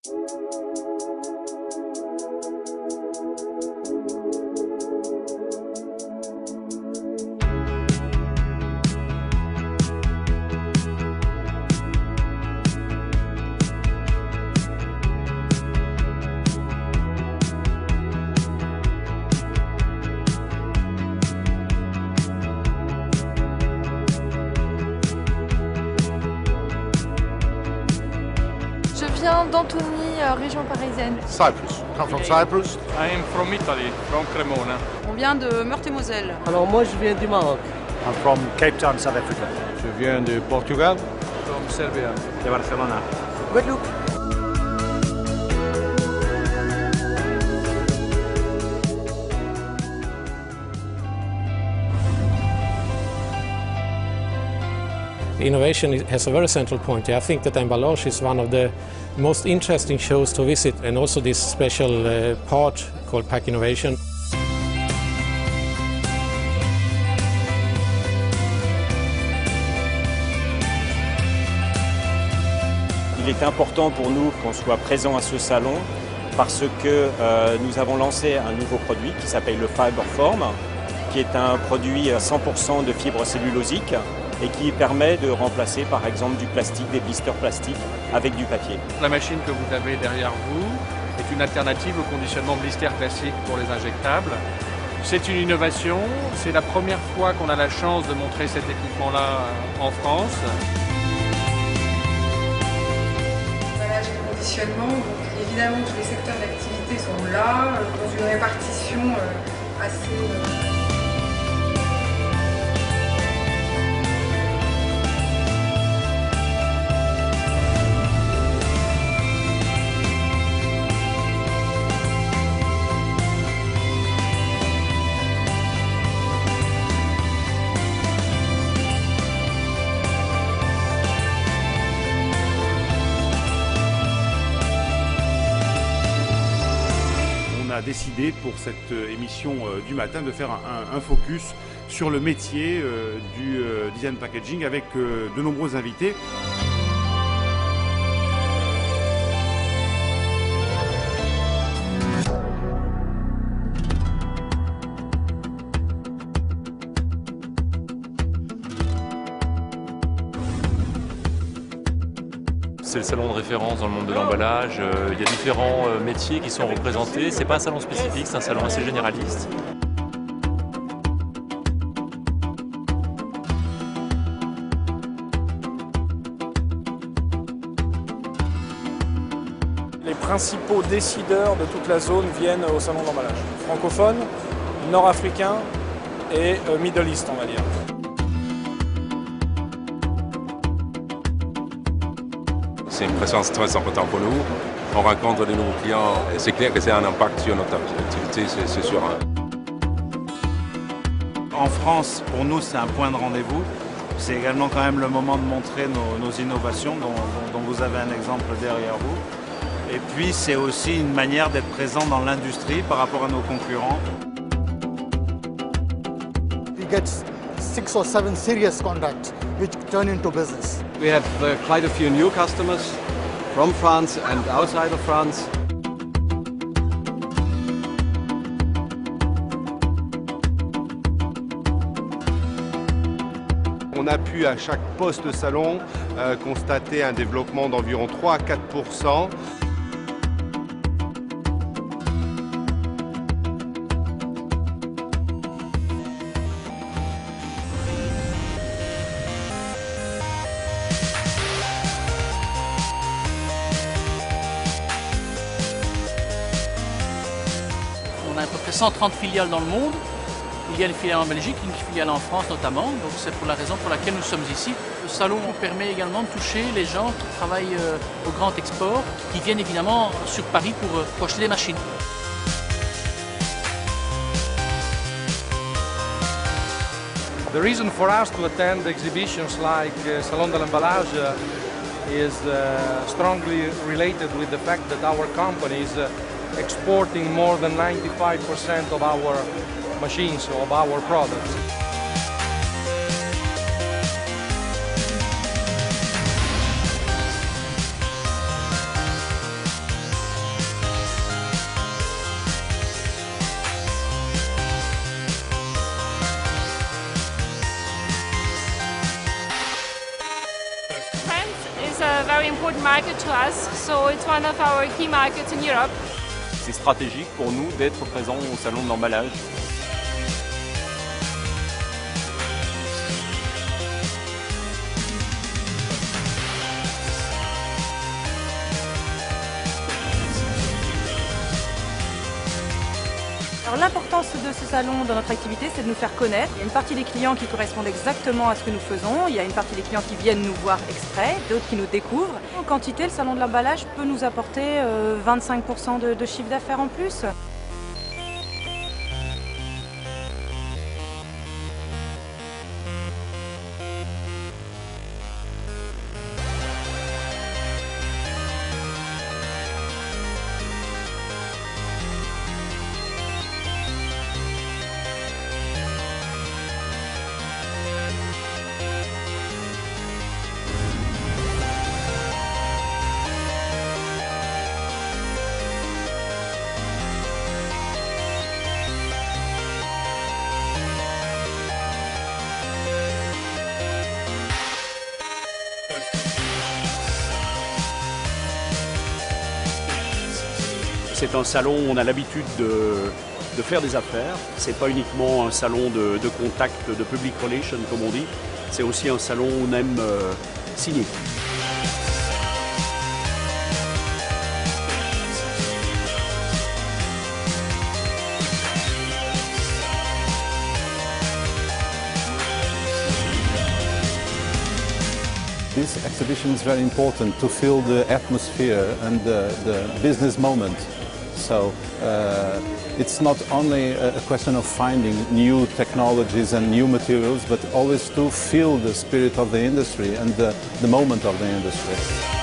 Je viens d'Antony, région parisienne. Cyprus. Come from Cyprus? I am from Italy, from Cremona. On vient de Meurthe-et-Moselle. Alors moi je viens du Maroc. I'm from Cape Town, South Africa. Je viens de Portugal. From Serbia. De Barcelona. Guadeloupe. Innovation has a very central point here. I think that Emballage is one of the most interesting shows to visit, and also this special part called Pack Innovation. Il est important pour nous qu'on soit présent à ce salon parce que nous avons lancé un nouveau produit qui s'appelle le Fiberform, qui est un produit 100% de fibres cellulosiques et qui permet de remplacer par exemple du plastique, des blisters plastiques avec du papier. La machine que vous avez derrière vous est une alternative au conditionnement blister classique pour les injectables. C'est une innovation, c'est la première fois qu'on a la chance de montrer cet équipement-là en France. Emballage et conditionnement, donc évidemment tous les secteurs d'activité sont là, dans une répartition assez... On a décidé pour cette émission du matin de faire un focus sur le métier du design packaging avec de nombreux invités. C'est le salon de référence dans le monde de l'emballage. Il y a différents métiers qui sont représentés. C'est pas un salon spécifique, c'est un salon assez généraliste. Les principaux décideurs de toute la zone viennent au salon d'emballage. Francophones, nord-africains et Middle East, on va dire. C'est une présence très importante pour nous. On rencontre de nouveaux clients et c'est clair que c'est un impact sur notre activité, c'est sûr. En France, pour nous, c'est un point de rendez-vous. C'est également quand même le moment de montrer nos innovations dont vous avez un exemple derrière vous. Et puis, c'est aussi une manière d'être présent dans l'industrie par rapport à nos concurrents. We get 6 or 7 serious contracts which turn into business. We have quite a few new customers from France and outside of France. On a pu à chaque poste salon constater un développement d'environ 3 à 4%. On a à peu près 130 filiales dans le monde. Il y a une filiale en Belgique, une filiale en France notamment. Donc c'est pour la raison pour laquelle nous sommes ici. Le salon permet également de toucher les gens qui travaillent au grand export, qui viennent évidemment sur Paris pour acheter des machines. The reason for us to attend exhibitions like Salon de l'Emballage is strongly related with the fact that our company is exporting more than 95% of our machines, of our products. important market to us, so it's one of our key markets in Europe. C'est stratégique pour nous d'être présents au salon de l'emballage. Alors l'importance de ce salon dans notre activité, c'est de nous faire connaître. Il y a une partie des clients qui correspondent exactement à ce que nous faisons. Il y a une partie des clients qui viennent nous voir exprès, d'autres qui nous découvrent. En quantité, le salon de l'emballage peut nous apporter 25% de chiffre d'affaires en plus. C'est un salon où on a l'habitude de faire des affaires. C'est pas uniquement un salon de contact, de public relations comme on dit. C'est aussi un salon où on aime signer. This exhibition is very important to feel the atmosphere and the business moment. So it's not only a question of finding new technologies and new materials, but always to feel the spirit of the industry and the moment of the industry.